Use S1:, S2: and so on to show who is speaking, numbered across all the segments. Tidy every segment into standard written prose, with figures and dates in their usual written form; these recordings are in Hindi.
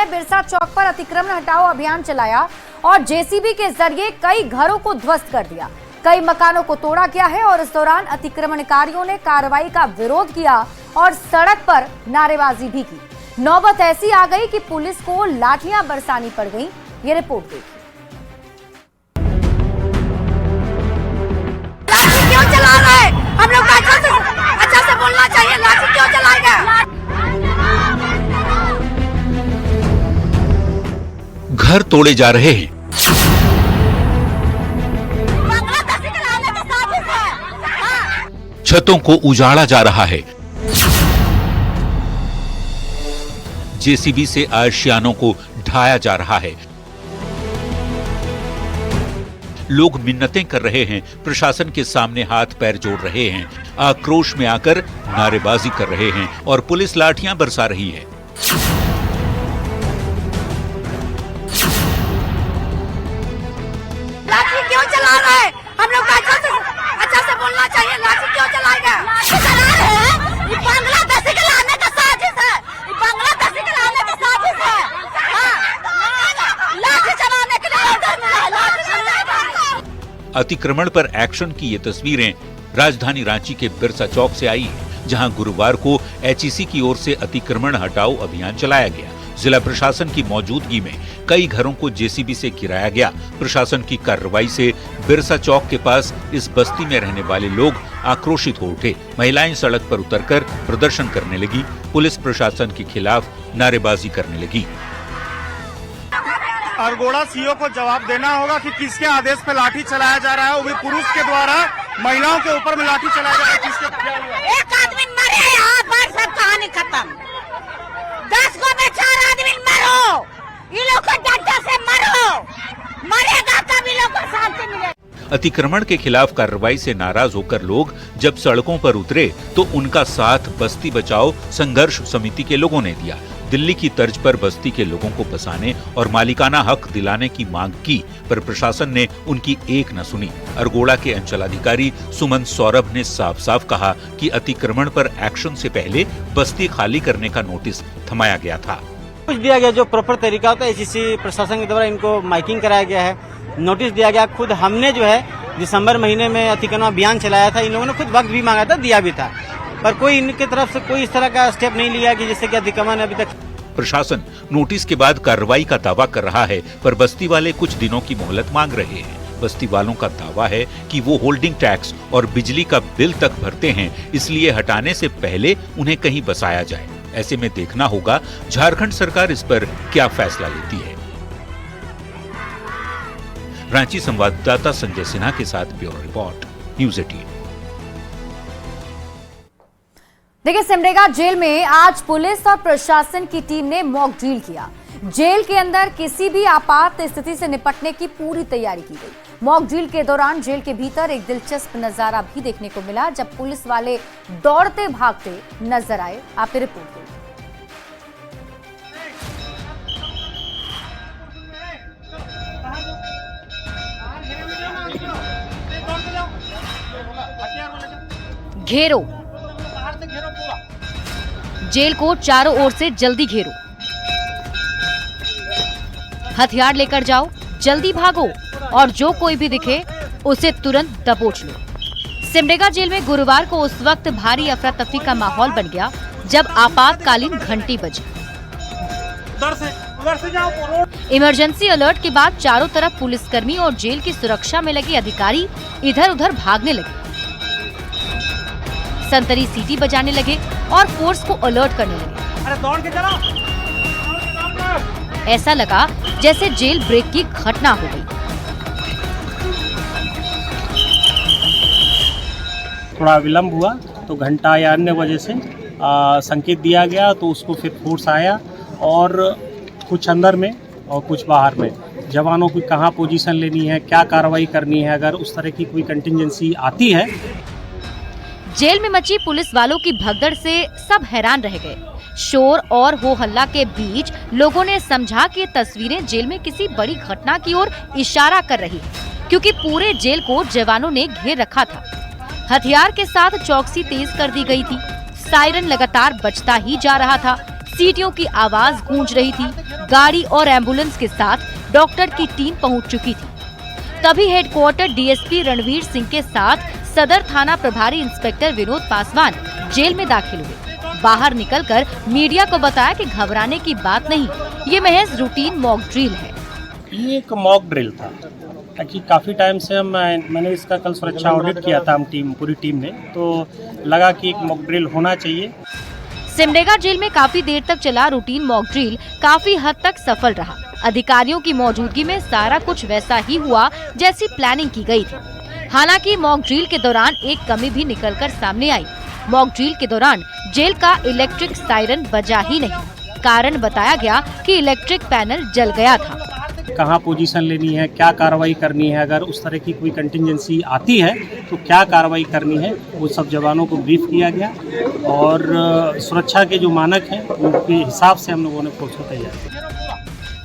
S1: ने बिरसा चौक पर अतिक्रमण हटाओ अभियान चलाया और जेसीबी के जरिए कई घरों को ध्वस्त कर दिया। कई मकानों को तोड़ा गया है और इस दौरान अतिक्रमणकारियों ने कार्रवाई का विरोध किया और सड़क पर नारेबाजी भी की। नौबत ऐसी आ गई कि पुलिस को लाठियां बरसानी पड़ गई। ये रिपोर्ट देखिए।
S2: लाठी क्यों चला रहे? हम लोग अच्छा से बोलना चाहिए। लाठी क्यों चलाएगा?
S3: घर तोड़े जा रहे हैं, छतों को उजाड़ा जा रहा है, जेसीबी से आशियानों को ढाया जा रहा है। लोग मिन्नतें कर रहे हैं, प्रशासन के सामने हाथ पैर जोड़ रहे हैं, आक्रोश में आकर नारेबाजी कर रहे हैं और पुलिस लाठियां बरसा रही है।
S2: लाठी क्यों चला रहे? हम लोग अच्छा से बोलना चाहिए। लाठी क्यों चलाएगा? लाठी चला रहे हैं। ये बांग्लादेशी के लाने का साजिश है। ये बांग्लादेशी के लाने का साजिश है। लाठी चलाने के लिए ऑर्डर मिला है। लाठी चलाएगा।
S3: अतिक्रमण पर एक्शन की ये तस्वीरें राजधानी रांची के बिरसा चौक से आई है, जहां गुरुवार को एचईसी की ओर से अतिक्रमण हटाओ अभियान चलाया गया। जिला प्रशासन की मौजूदगी में कई घरों को जेसीबी से गिराया गया। प्रशासन की कार्रवाई से बिरसा चौक के पास इस बस्ती में रहने वाले लोग आक्रोशित हो उठे। महिलाएं सड़क पर उतरकर प्रदर्शन करने लगी, पुलिस प्रशासन के खिलाफ नारेबाजी करने लगी।
S4: अरगोड़ा सीओ को जवाब देना होगा कि किसके आदेश पे लाठी चलाया जा रहा है, वो भी पुरुष के द्वारा महिलाओं के ऊपर में लाठी चलाया जा रहा है। किसके
S2: एक आदमी मरे यहाँ पर, सब कहानी खत्म। 10 को में 4 आदमी मरो, ये लोग को डंडा से मरो, मरेगा तभी लोग को शांति मिलेगी।
S3: अतिक्रमण के खिलाफ कार्रवाई से नाराज होकर लोग जब सड़कों पर उतरे तो उनका साथ बस्ती बचाओ संघर्ष समिति के लोगों ने दिया। दिल्ली की तर्ज पर बस्ती के लोगों को बसाने और मालिकाना हक दिलाने की मांग की, पर प्रशासन ने उनकी एक न सुनी। अरगोड़ा के अंचलाधिकारी सुमन सौरभ ने साफ साफ कहा कि अतिक्रमण पर एक्शन से पहले बस्ती खाली करने का नोटिस थमाया गया था।
S5: कुछ दिया गया जो प्रॉपर तरीका होता है, एचईसी प्रशासन के द्वारा इनको माइकिंग कराया गया है, नोटिस दिया गया। खुद हमने जो है दिसंबर महीने में अतिक्रमण अभियान चलाया था, इन लोगों ने खुद वक्त भी मांगा था, दिया भी था, पर कोई इनकी तरफ से कोई इस तरह का स्टेप नहीं लिया कि जिससे कि अतिक्रमण अभी तक।
S3: प्रशासन नोटिस के बाद कार्रवाई का दावा कर रहा है, पर बस्ती वाले कुछ दिनों की मोहलत मांग रहे हैं। बस्ती वालों का दावा है कि वो होल्डिंग टैक्स और बिजली का बिल तक भरते हैं, इसलिए हटाने से पहले उन्हें कहीं बसाया जाए। ऐसे में देखना होगा झारखंड सरकार इस पर क्या फैसला लेती है। रांची संवाददाता संजय सिन्हा के साथ ब्यूरो रिपोर्ट, न्यूज़ 18।
S1: देखिए, सिमडेगा जेल में आज पुलिस और प्रशासन की टीम ने मॉक ड्रिल किया। जेल के अंदर किसी भी आपात स्थिति से निपटने की पूरी तैयारी की गई। मॉक ड्रिल के दौरान जेल के भीतर एक दिलचस्प नजारा भी देखने को मिला, जब पुलिस वाले दौड़ते भागते नजर आए। आप रिपोर्ट करिए।
S6: घेरो, जेल को चारों ओर से जल्दी घेरो, हथियार लेकर जाओ, जल्दी भागो और जो कोई भी दिखे उसे तुरंत दबोच लो। सिमडेगा जेल में गुरुवार को उस वक्त भारी अफरा तफरी का माहौल बन गया जब आपातकालीन घंटी बजी। इमरजेंसी अलर्ट के बाद चारों तरफ पुलिसकर्मी और जेल की सुरक्षा में लगे अधिकारी इधर उधर भागने लगे, संतरी सीटी बजाने लगे और फोर्स को अलर्ट करने लगे।
S4: अरे दौड़ के चलो।
S6: ऐसा लगा जैसे जेल ब्रेक की घटना हो गई।
S7: थोड़ा विलंब हुआ तो घंटा या अन्य वजह से संकेत दिया गया, तो उसको फिर फोर्स आया और कुछ अंदर में और कुछ बाहर में जवानों को कहाँ पोजीशन लेनी है, क्या कार्रवाई करनी है, अगर उस तरह की कोई कंटिजेंसी आती है।
S6: जेल में मची पुलिस वालों की भगदड़ से सब हैरान रह गए। शोर और हो हल्ला के बीच लोगों ने समझा कि तस्वीरें जेल में किसी बड़ी घटना की ओर इशारा कर रही है, क्योंकि पूरे जेल को जवानों ने घेर रखा था। हथियार के साथ चौकसी तेज कर दी गई थी। सायरन लगातार बजता ही जा रहा था। सीटियों की आवाज गूंज रही थी। गाड़ी और एम्बुलेंस के साथ डॉक्टर की टीम पहुंच चुकी थी। तभी हेडक्वार्टर डीएसपी रणवीर सिंह के साथ सदर थाना प्रभारी इंस्पेक्टर विनोद पासवान जेल में दाखिल हुए। बाहर निकलकर मीडिया को बताया कि घबराने की बात नहीं, ये महज रूटीन मॉक ड्रिल है।
S7: ये एक मॉक ड्रिल था ताकि काफ़ी टाइम से मैंने इसका कल सुरक्षा ऑडिट किया था, हम पूरी टीम ने, तो लगा कि एक मॉक ड्रिल होना चाहिए।
S6: सिमडेगा जेल में काफी देर तक चला रूटीन मॉक ड्रिल काफी हद तक सफल रहा। अधिकारियों की मौजूदगी में सारा कुछ वैसा ही हुआ जैसी प्लानिंग की गई थी। हालांकि मॉक ड्रिल के दौरान एक कमी भी निकलकर सामने आई। मॉक ड्रिल के दौरान जेल का इलेक्ट्रिक सायरन बजा ही नहीं। कारण बताया गया कि इलेक्ट्रिक पैनल जल गया था।
S7: कहाँ पोजीशन लेनी है, क्या कार्रवाई करनी है, अगर उस तरह की कोई कंटिजेंसी आती है तो क्या कार्रवाई करनी है, वो सब जवानों को ब्रीफ किया गया और सुरक्षा के जो मानक हैं उनके हिसाब से हम लोगों ने फोर्स को तैयार किया।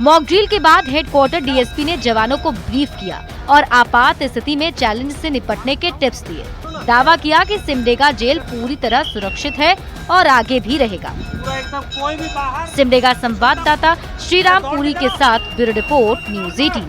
S6: मॉक ड्रिल के बाद हेडक्वार्टर डीएसपी ने जवानों को ब्रीफ किया और आपात स्थिति में चैलेंज से निपटने के टिप्स दिए। दावा किया कि सिमडेगा जेल पूरी तरह सुरक्षित है और आगे भी रहेगा। सिमडेगा संवाददाता श्रीराम पुरी के साथ ब्यूरो रिपोर्ट न्यूज़ 18।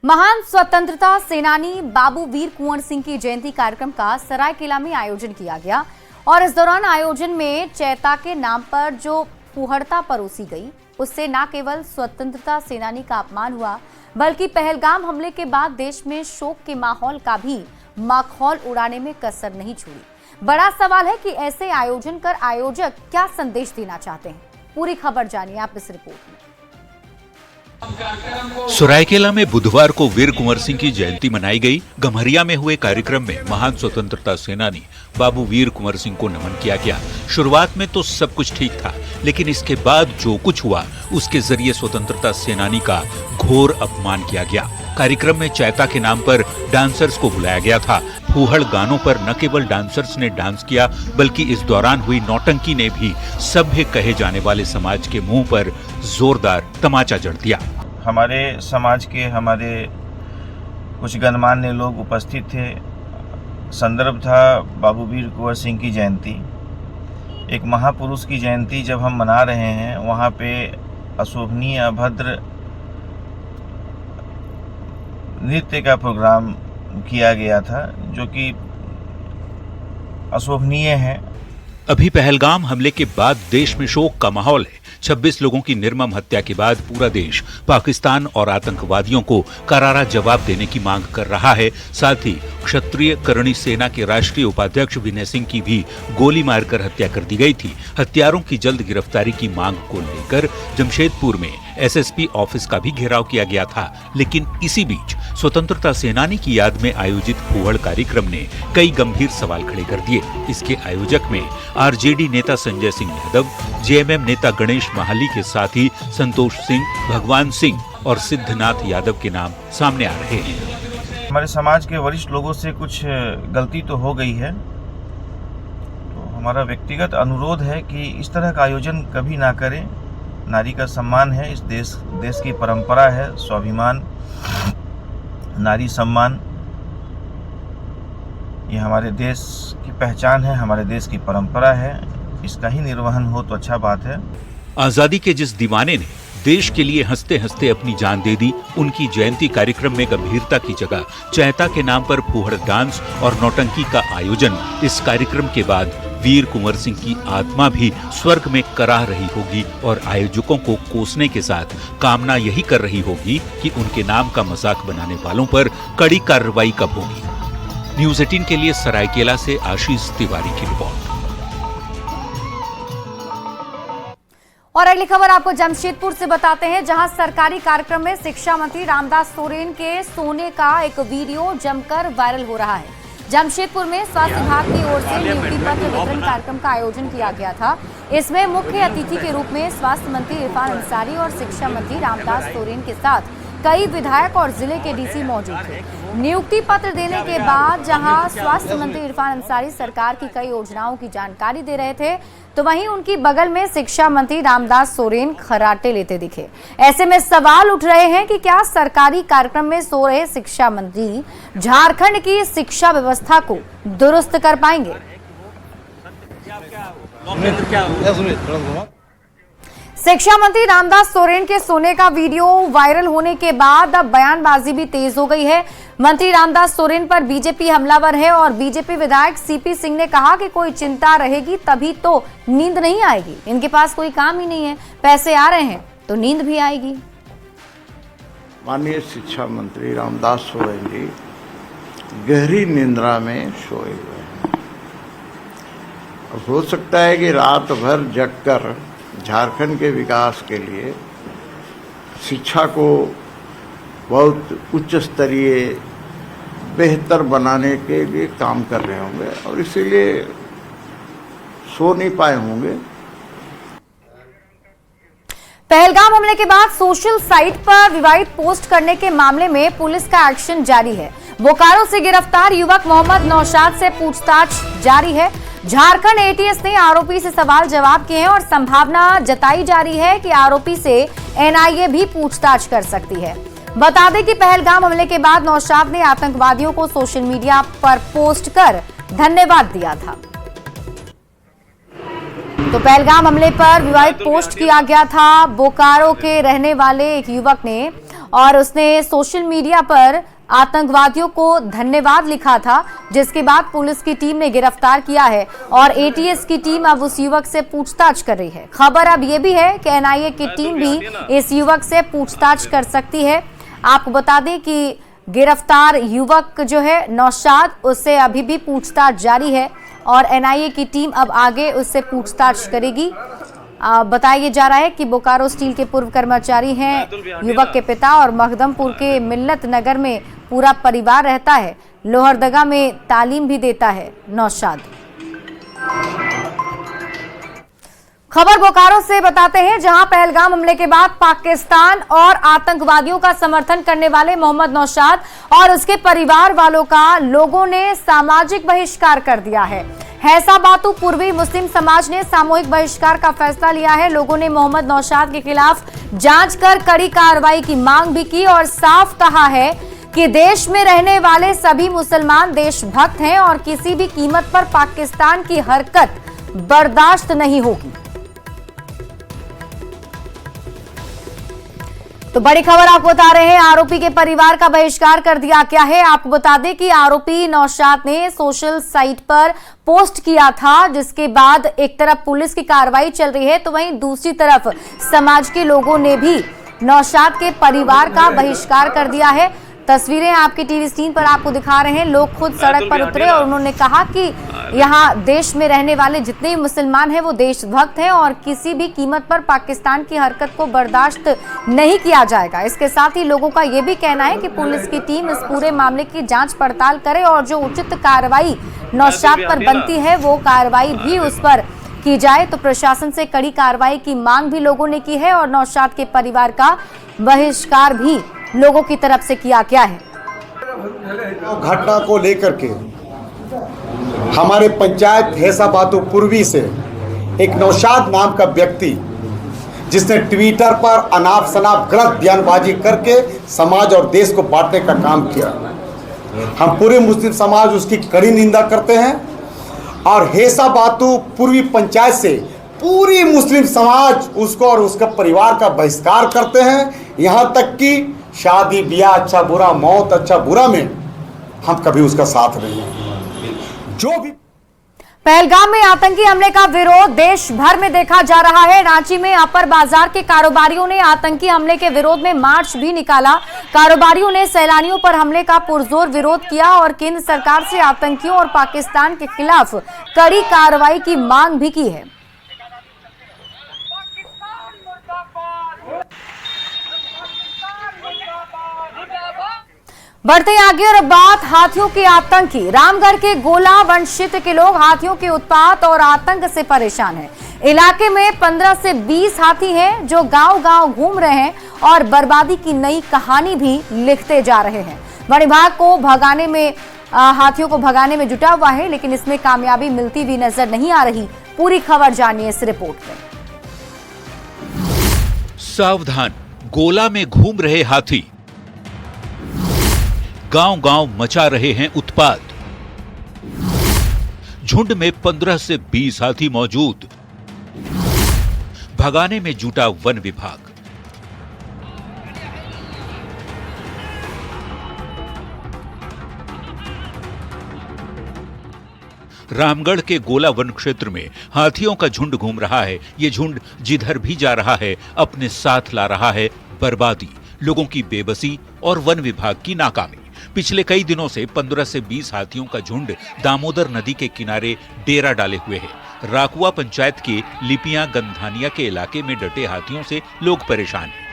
S1: महान स्वतंत्रता सेनानी बाबू वीर कुंवर सिंह की जयंती कार्यक्रम का सरायकेला में आयोजन किया गया और इस दौरान आयोजन में चैता के नाम पर जो फुहड़ता परोसी गई, उससे न केवल स्वतंत्रता सेनानी का अपमान हुआ बल्कि पहलगाम हमले के बाद देश में शोक के माहौल का भी माखौल उड़ाने में कसर नहीं छोड़ी। बड़ा सवाल है कि ऐसे आयोजन कर आयोजक क्या संदेश देना चाहते हैं। पूरी खबर जानिए आप इस रिपोर्ट में।
S3: सरायकेला में बुधवार को वीर कुंवर सिंह की जयंती मनाई गई। गम्हरिया में हुए कार्यक्रम में महान स्वतंत्रता सेनानी बाबू वीर कुंवर सिंह को नमन किया गया। शुरुआत में तो सब कुछ ठीक था, लेकिन इसके बाद जो कुछ हुआ उसके जरिए स्वतंत्रता सेनानी का घोर अपमान किया गया। कार्यक्रम में चैता के नाम पर डांसर्स को बुलाया गया था। फूहड़ गानों पर न केवल डांसर्स ने डांस किया बल्कि इस दौरान हुई नौटंकी ने भी सभ्य कहे जाने वाले समाज के मुंह पर जोरदार तमाचा जड़ दिया।
S8: हमारे समाज के हमारे कुछ गणमान्य लोग उपस्थित थे। संदर्भ था बाबू वीर कुंवर सिंह की जयंती। एक महापुरुष की जयंती जब हम मना रहे हैं, वहाँ पे अशोभनीय अभद्र नृत्य का प्रोग्राम किया गया था जो कि अशोभनीय है।
S3: अभी पहलगाम हमले के बाद देश में शोक का माहौल है। 26 लोगों की निर्मम हत्या के बाद पूरा देश पाकिस्तान और आतंकवादियों को करारा जवाब देने की मांग कर रहा है। साथ ही क्षत्रिय करणी सेना के राष्ट्रीय उपाध्यक्ष विनय सिंह की भी गोली मारकर हत्या कर दी गई थी। हत्यारों की जल्द गिरफ्तारी की मांग को लेकर जमशेदपुर में एसएसपी ऑफिस का भी घेराव किया गया था। लेकिन इसी बीच स्वतंत्रता सेनानी की याद में आयोजित फूहड़ कार्यक्रम ने कई गंभीर सवाल खड़े कर दिए। इसके आयोजक में आरजेडी नेता संजय सिंह यादव, जेएमएम नेता गणेश महाली के साथ ही संतोष सिंह, भगवान सिंह और सिद्धनाथ यादव के नाम सामने आ रहे हैं।
S8: हमारे समाज के वरिष्ठ लोगों से कुछ गलती तो हो गई है, तो हमारा व्यक्तिगत अनुरोध है कि इस तरह का आयोजन कभी ना करें। नारी का सम्मान है, इस देश की परंपरा है, स्वाभिमान, नारी सम्मान, ये हमारे देश की पहचान है, हमारे देश की परंपरा है। इसका ही निर्वहन हो तो अच्छा बात है।
S3: आजादी के जिस दीवाने ने देश के लिए हंसते हंसते अपनी जान दे दी, उनकी जयंती कार्यक्रम में गंभीरता की जगह चैता के नाम पर फूहड़ डांस और नौटंकी का आयोजन। इस कार्यक्रम के बाद वीर कुंवर सिंह की आत्मा भी स्वर्ग में कराह रही होगी और आयोजकों को कोसने के साथ कामना यही कर रही होगी कि उनके नाम का मजाक बनाने वालों पर कड़ी कार्रवाई कब होगी। न्यूज़ 18 के लिए सरायकेला से आशीष तिवारी की रिपोर्ट।
S1: और अगली खबर आपको जमशेदपुर से बताते हैं, जहां सरकारी कार्यक्रम में शिक्षा मंत्री रामदास सोरेन के सोने का एक वीडियो जमकर वायरल हो रहा है। जमशेदपुर में स्वास्थ्य विभाग की ओर से नियुक्ति पत्र वितरण कार्यक्रम का आयोजन किया गया था। इसमें मुख्य अतिथि के रूप में स्वास्थ्य मंत्री इरफान अंसारी और शिक्षा मंत्री रामदास सोरेन के साथ कई विधायक और जिले के डीसी मौजूद थे। नियुक्ति पत्र देने के बाद जहां स्वास्थ्य मंत्री इरफान अंसारी सरकार की कई योजनाओं की जानकारी दे रहे थे, तो वहीं उनकी बगल में शिक्षा मंत्री रामदास सोरेन खर्राटे लेते दिखे। ऐसे में सवाल उठ रहे हैं कि क्या सरकारी कार्यक्रम में सो रहे शिक्षा मंत्री झारखंड की शिक्षा व्यवस्था को दुरुस्त कर पाएंगे। शिक्षा मंत्री रामदास सोरेन के सोने का वीडियो वायरल होने के बाद अब बयानबाजी भी तेज हो गई है। मंत्री रामदास सोरेन पर बीजेपी हमलावर है और बीजेपी विधायक सीपी सिंह ने कहा कि कोई चिंता रहेगी तभी तो नींद नहीं आएगी। इनके पास कोई काम ही नहीं है, पैसे आ रहे हैं तो नींद भी आएगी।
S9: माननीय शिक्षा मंत्री रामदास सोरेन जी गहरी निद्रा में सोए हुए हैं। हो सकता है कि रात भर जगकर झारखंड के विकास के लिए शिक्षा को बहुत उच्च स्तरीय बेहतर बनाने के लिए काम कर रहे होंगे और इसीलिए सो नहीं पाए होंगे।
S1: पहलगाम हमले के बाद सोशल साइट पर विवादित पोस्ट करने के मामले में पुलिस का एक्शन जारी है। बोकारो से गिरफ्तार युवक मोहम्मद नौशाद से पूछताछ जारी है। झारखंड एटीएस ने आरोपी से सवाल जवाब किए हैं और संभावना जताई जा रही है कि आरोपी से एनआईए भी पूछताछ कर सकती है। बता दें कि पहलगाम हमले के बाद नौशाद ने आतंकवादियों को सोशल मीडिया पर पोस्ट कर धन्यवाद दिया था। तो पहलगाम हमले पर विवादित पोस्ट किया गया था बोकारो के रहने वाले एक युवक ने, और उसने सोशल मीडिया पर आतंकवादियों को धन्यवाद लिखा था, जिसके बाद पुलिस की टीम ने गिरफ्तार किया है और एटीएस की टीम अब उस युवक से पूछताछ कर रही है। खबर अब यह भी है कि एनआईए की टीम भी इस युवक से पूछताछ कर सकती है। आपको बता दें कि गिरफ्तार युवक जो है नौशाद, उससे अभी भी पूछताछ जारी है और एनआईए की टीम अब आगे उससे पूछताछ करेगी। बताया जा रहा है कि बोकारो स्टील के पूर्व कर्मचारी हैं युवक के पिता और मखदमपुर के मिल्लत नगर में पूरा परिवार रहता है। लोहरदगा में तालीम भी देता है नौशाद। खबर बोकारो से बताते हैं, जहां पहलगाम हमले के बाद पाकिस्तान और आतंकवादियों का समर्थन करने वाले मोहम्मद नौशाद और उसके परिवार वालों का लोगों ने सामाजिक बहिष्कार कर दिया है। हैसाबातू पूर्वी मुस्लिम समाज ने सामूहिक बहिष्कार का फैसला लिया है। लोगों ने मोहम्मद नौशाद के खिलाफ जांच कर कड़ी कार्रवाई की मांग भी की और साफ कहा है कि देश में रहने वाले सभी मुसलमान देशभक्त हैं और किसी भी कीमत पर पाकिस्तान की हरकत बर्दाश्त नहीं होगी। तो बड़ी खबर आपको बता रहे हैं, आरोपी के परिवार का बहिष्कार कर दिया गया है। आपको बता दें कि आरोपी नौशाद ने सोशल साइट पर पोस्ट किया था, जिसके बाद एक तरफ पुलिस की कार्रवाई चल रही है तो वहीं दूसरी तरफ समाज के लोगों ने भी नौशाद के परिवार का बहिष्कार कर दिया है। तस्वीरें आपकी टीवी स्क्रीन पर आपको दिखा रहे हैं। लोग खुद सड़क पर उतरे और उन्होंने कहा कि यहाँ देश में रहने वाले जितने भी मुसलमान हैं वो देशभक्त हैं और किसी भी कीमत पर पाकिस्तान की हरकत को बर्दाश्त नहीं किया जाएगा। इसके साथ ही लोगों का ये भी कहना है कि पुलिस की टीम इस पूरे मामले की जांच पड़ताल करे और जो उचित कार्रवाई नौशाद पर बनती है वो कार्रवाई भी उस पर की जाए। तो प्रशासन से कड़ी कार्रवाई की मांग भी लोगों ने की है और नौशाद के परिवार का बहिष्कार भी लोगों की तरफ से किया गया है।
S10: घटना को लेकर के हमारे पंचायत हैसाबातू पूर्वी से एक नौशाद नाम का व्यक्ति, जिसने ट्विटर पर अनाप शनाप गलत बयानबाजी करके समाज और देश को बांटने का काम किया, हम पूरे मुस्लिम समाज उसकी कड़ी निंदा करते हैं और हैसाबातू पूर्वी पंचायत से पूरी मुस्लिम समाज उसको और उसका परिवार का बहिष्कार करते हैं। यहाँ तक कि शादी ब्याह अच्छा बुरा, मौत अच्छा बुरा में हम कभी उसका साथ नहीं हैं। जो भी
S1: पहलगाम में आतंकी हमले का विरोध देश भर में देखा जा रहा है। रांची में अपर बाजार के कारोबारियों ने आतंकी हमले के विरोध में मार्च भी निकाला। कारोबारियों ने सैलानियों पर हमले का पुरजोर विरोध किया और केंद्र सरकार से आतंकियों और पाकिस्तान के खिलाफ कड़ी कार्रवाई की मांग भी की है। बढ़ते आगे और अब बात हाथियों के आतंक की। रामगढ़ के गोला वन क्षेत्र के लोग हाथियों के उत्पात और आतंक से परेशान हैं। इलाके में 15 से 20 हाथी हैं जो गांव-गांव घूम रहे हैं और बर्बादी की नई कहानी भी लिखते जा रहे हैं। वन विभाग को भगाने में हाथियों को भगाने में जुटा हुआ है, लेकिन इसमें कामयाबी मिलती भी नजर नहीं आ रही। पूरी खबर जानिए इस रिपोर्ट में।
S3: सावधान, गोला में घूम रहे हाथी, गांव-गांव मचा रहे हैं उत्पात। झुंड में 15 से 20 हाथी मौजूद, भगाने में जुटा वन विभाग। रामगढ़ के गोला वन क्षेत्र में हाथियों का झुंड घूम रहा है। ये झुंड जिधर भी जा रहा है अपने साथ ला रहा है बर्बादी, लोगों की बेबसी और वन विभाग की नाकामी। पिछले कई दिनों से 15 से 20 हाथियों का झुंड दामोदर नदी के किनारे डेरा डाले हुए है। राकुआ पंचायत के लिपियां गंधानिया के इलाके में डटे हाथियों से लोग परेशान हैं।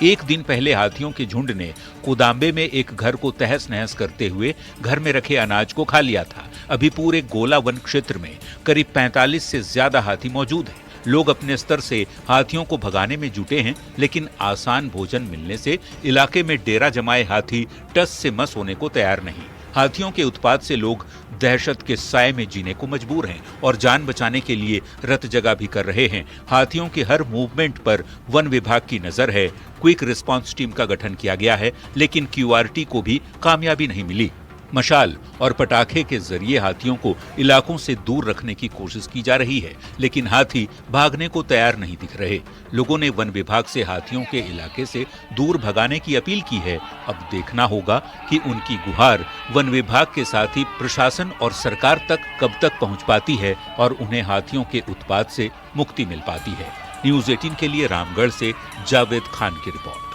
S3: एक दिन पहले हाथियों के झुंड ने कोदांबे में एक घर को तहस नहस करते हुए घर में रखे अनाज को खा लिया था। अभी पूरे गोला वन क्षेत्र में करीब 45 से ज्यादा हाथी मौजूद हैं। लोग अपने स्तर से हाथियों को भगाने में जुटे हैं, लेकिन आसान भोजन मिलने से इलाके में डेरा जमाए हाथी टस से मस होने को तैयार नहीं। हाथियों के उत्पात से लोग दहशत के साए में जीने को मजबूर हैं और जान बचाने के लिए रत जगह भी कर रहे हैं। हाथियों के हर मूवमेंट पर वन विभाग की नजर है। क्विक रिस्पांस टीम का गठन किया गया है, लेकिन क्यूआरटी को भी कामयाबी नहीं मिली। मशाल और पटाखे के जरिए हाथियों को इलाकों से दूर रखने की कोशिश की जा रही है, लेकिन हाथी भागने को तैयार नहीं दिख रहे। लोगों ने वन विभाग से हाथियों के इलाके से दूर भगाने की अपील की है। अब देखना होगा कि उनकी गुहार वन विभाग के साथ ही प्रशासन और सरकार तक कब तक पहुंच पाती है और उन्हें हाथियों के उत्पात से मुक्ति मिल पाती है। न्यूज़ 18 के लिए रामगढ़ से जावेद खान की रिपोर्ट।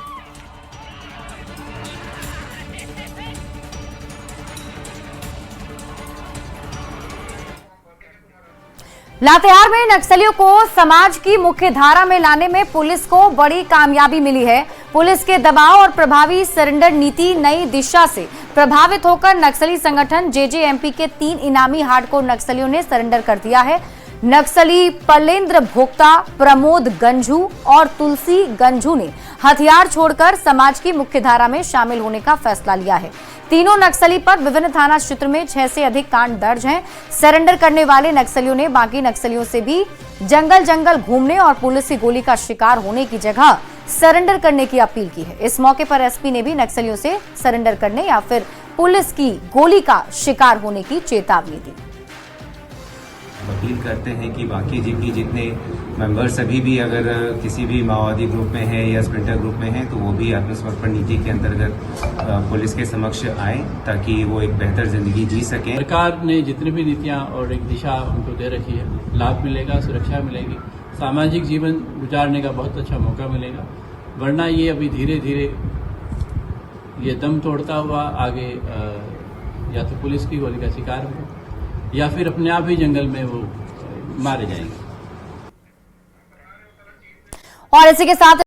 S1: लातेहार में नक्सलियों को समाज की मुख्य धारा में लाने में पुलिस को बड़ी कामयाबी मिली है। पुलिस के दबाव और प्रभावी सरेंडर नीति नई दिशा से प्रभावित होकर नक्सली संगठन जेजेएमपी के 3 इनामी हार्डकोर नक्सलियों ने सरेंडर कर दिया है। नक्सली पलेंद्र भोक्ता, प्रमोद गंझू और तुलसी गंझू ने हथियार छोड़कर समाज की मुख्यधारा में शामिल होने का फैसला लिया है। तीनों नक्सली पर विभिन्न थाना क्षेत्र में 6 से अधिक कांड दर्ज हैं। सरेंडर करने वाले नक्सलियों ने बाकी नक्सलियों से भी जंगल घूमने और पुलिस की गोली का शिकार होने की जगह सरेंडर करने की अपील की है। इस मौके पर एसपी ने भी नक्सलियों से सरेंडर करने या फिर पुलिस की गोली का शिकार होने की चेतावनी दी।
S11: अपील करते हैं कि बाकी जितने मेंबर्स अभी भी अगर किसी भी माओवादी ग्रुप में हैं या स्प्रिंटर ग्रुप में हैं तो वो भी आत्मसमर्पण नीति के अंतर्गत पुलिस के समक्ष आए ताकि वो एक बेहतर जिंदगी जी सकें।
S12: सरकार ने जितनी भी नीतियां और एक दिशा उनको दे रखी है, लाभ मिलेगा, सुरक्षा मिलेगी, सामाजिक जीवन गुजारने का बहुत अच्छा मौका मिलेगा। वरना ये अभी धीरे धीरे ये दम तोड़ता हुआ आगे या तो पुलिस की गोली का शिकार हो या फिर अपने आप ही जंगल में वो मारे जाएंगे।
S1: और इसी के साथ